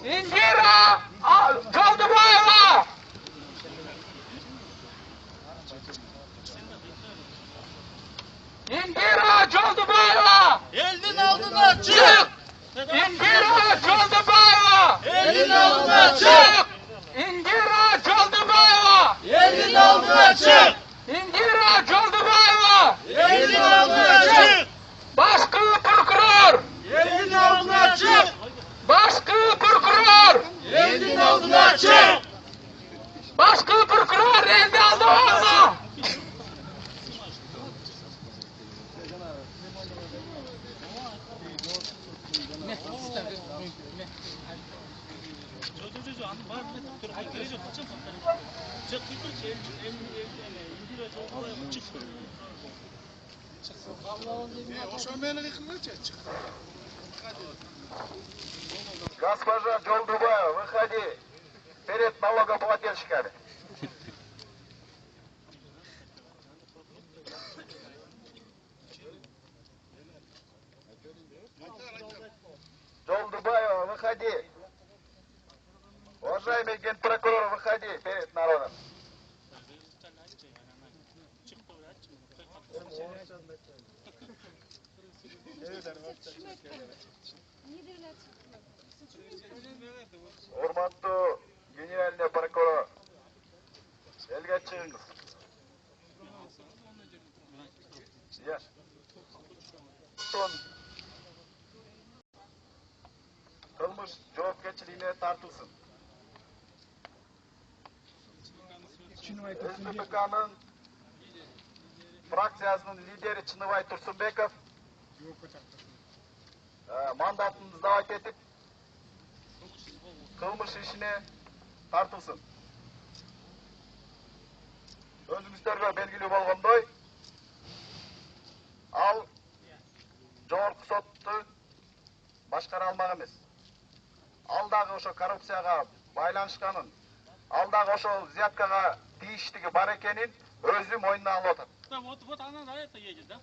Индира Жолдыбаева! Индира Жолдыбаева! Elin aldığına çık! Индира Жолдыбаева! Elin aldığına çık! Индира Жолдыбаева! Elin aldığına çık! Индира Жолдыбаева! Elin aldığına çık! Başkı prokuror! Elin aldığına çık! Başkı prokuror! Elin aldığına çık! Başkı prokuror elde aldı olma! Госпожа Жолдыбаева, выходи перед налогоплательщиками. Жолдыбаева, выходи. Уважаемый генпрокурор, выходи перед народом. Урматтуу генеральный прокурор, элге чыгыңыз. Кылмыш жоопкерчилигине тартылсын. СДПКнын фракциясынын лидери Чыныбай Турсунбеков мандатын сдавать этип кылмыш ишине тартылсын. Өзүңүздөргө белгилүү болгондой, ал жогорку сотту башкара алмак эмес. Ал дагы ошо коррупцияга байланышканын, ал дагы ошол взяткага тийиштиги бар экенин өзү мойнуна алып атат. Вот она на это едет, да?